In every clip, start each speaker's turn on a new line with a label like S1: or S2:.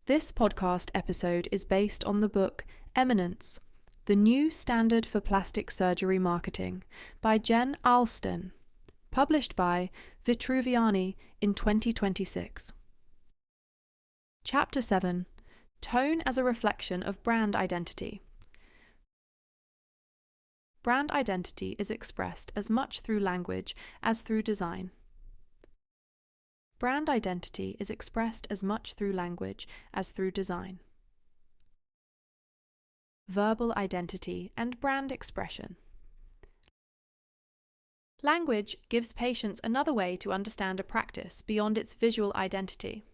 S1: This podcast episode is based on the book Eminence, The New Standard for Plastic Surgery Marketing by Jen Alston, published by Vitruviani in 2026. Chapter 7. Tone as a Reflection of Brand Identity. Brand identity is expressed as much through language as through design. Brand identity is expressed as much through language as through design. Verbal identity and brand expression. Language gives patients another way to understand a practice beyond its visual identity.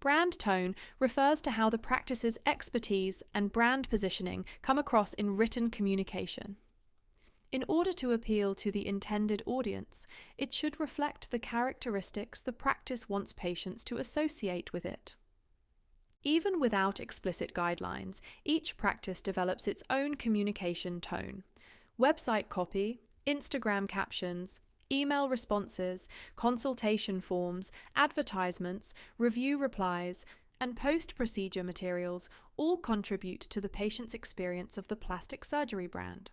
S1: Brand tone refers to how the practice's expertise and brand positioning come across in written communication. In order to appeal to the intended audience, it should reflect the characteristics the practice wants patients to associate with it. Even without explicit guidelines, each practice develops its own communication tone. Website copy, Instagram captions, email responses, consultation forms, advertisements, review replies, and post-procedure materials all contribute to the patient's experience of the plastic surgery brand.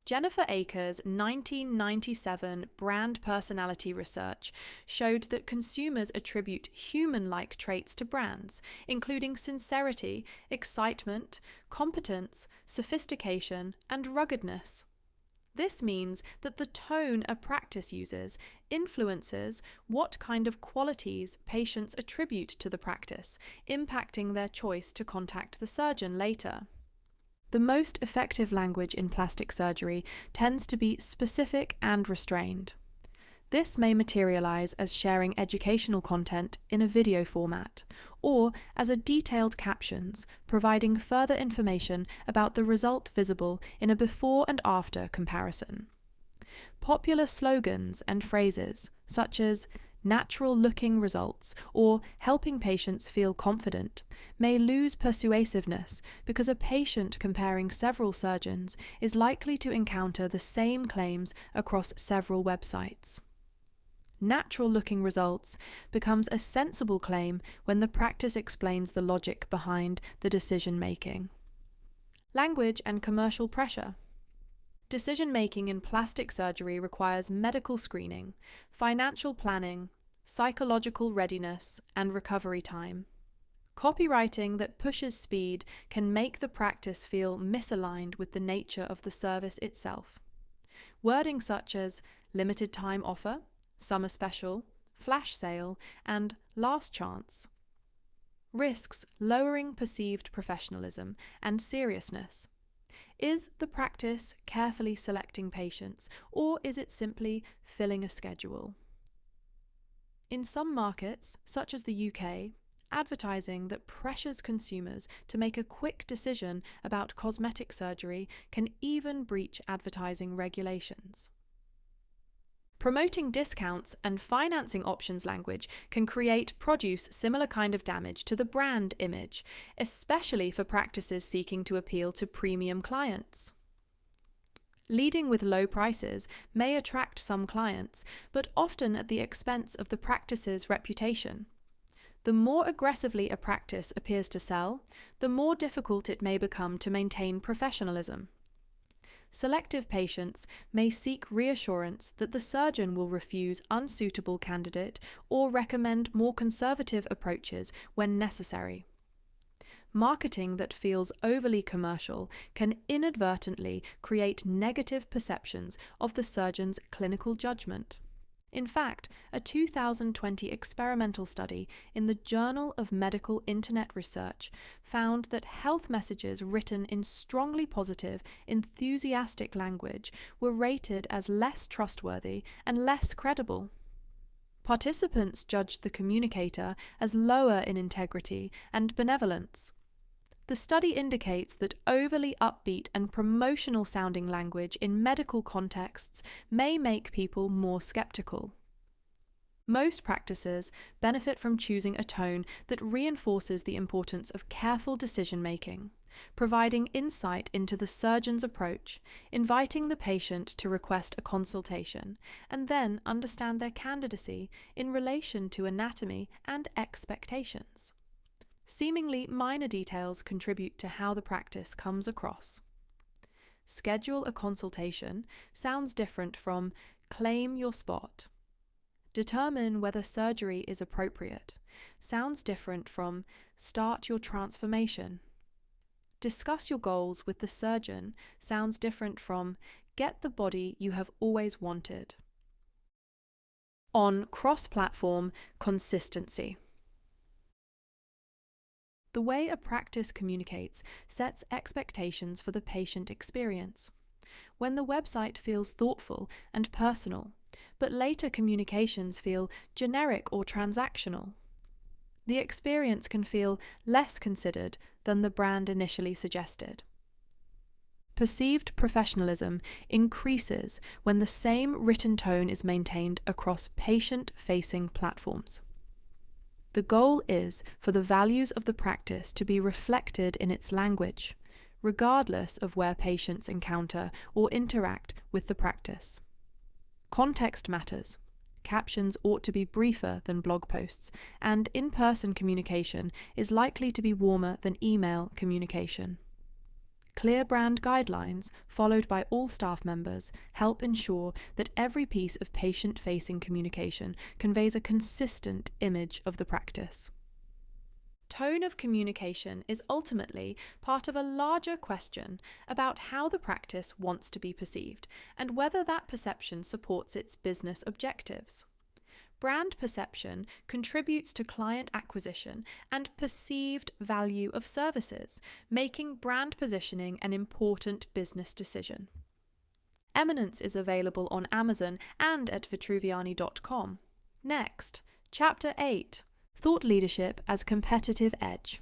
S1: Jennifer Akers' 1997 brand personality research showed that consumers attribute human-like traits to brands, including sincerity, excitement, competence, sophistication, and ruggedness. This means that the tone a practice uses influences what kind of qualities patients attribute to the practice, impacting their choice to contact the surgeon later. The most effective language in plastic surgery tends to be specific and restrained. This may materialize as sharing educational content in a video format, or as a detailed captions, providing further information about the result visible in a before and after comparison. Popular slogans and phrases, such as natural-looking results or helping patients feel confident, may lose persuasiveness because a patient comparing several surgeons is likely to encounter the same claims across several websites. Natural-looking results becomes a sensible claim when the practice explains the logic behind the decision-making. Language and commercial pressure. Decision-making in plastic surgery requires medical screening, financial planning, psychological readiness, and recovery time. Copywriting that pushes speed can make the practice feel misaligned with the nature of the service itself. Wording such as limited time offer, summer special, flash sale, and last chance risks lowering perceived professionalism and seriousness. Is the practice carefully selecting patients, or is it simply filling a schedule? In some markets, such as the UK, advertising that pressures consumers to make a quick decision about cosmetic surgery can even breach advertising regulations. Promoting discounts and financing options language can produce similar kind of damage to the brand image, especially for practices seeking to appeal to premium clients. Leading with low prices may attract some clients, but often at the expense of the practice's reputation. The more aggressively a practice appears to sell, the more difficult it may become to maintain professionalism. Selective patients may seek reassurance that the surgeon will refuse unsuitable candidate or recommend more conservative approaches when necessary. Marketing that feels overly commercial can inadvertently create negative perceptions of the surgeon's clinical judgment. In fact, a 2020 experimental study in the Journal of Medical Internet Research found that health messages written in strongly positive, enthusiastic language were rated as less trustworthy and less credible. Participants judged the communicator as lower in integrity and benevolence. The study indicates that overly upbeat and promotional-sounding language in medical contexts may make people more skeptical. Most practices benefit from choosing a tone that reinforces the importance of careful decision-making, providing insight into the surgeon's approach, inviting the patient to request a consultation, and then understand their candidacy in relation to anatomy and expectations. Seemingly minor details contribute to how the practice comes across. Schedule a consultation sounds different from claim your spot. Determine whether surgery is appropriate sounds different from start your transformation. Discuss your goals with the surgeon sounds different from get the body you have always wanted. On cross-platform consistency. The way a practice communicates sets expectations for the patient experience. When the website feels thoughtful and personal, but later communications feel generic or transactional, the experience can feel less considered than the brand initially suggested. Perceived professionalism increases when the same written tone is maintained across patient-facing platforms. The goal is for the values of the practice to be reflected in its language, regardless of where patients encounter or interact with the practice. Context matters. Captions ought to be briefer than blog posts, and in-person communication is likely to be warmer than email communication. Clear brand guidelines, followed by all staff members, help ensure that every piece of patient-facing communication conveys a consistent image of the practice. Tone of communication is ultimately part of a larger question about how the practice wants to be perceived and whether that perception supports its business objectives. Brand perception contributes to client acquisition and perceived value of services, making brand positioning an important business decision. Eminence is available on Amazon and at vitruviani.com. Next, Chapter 8, Thought Leadership as Competitive Edge.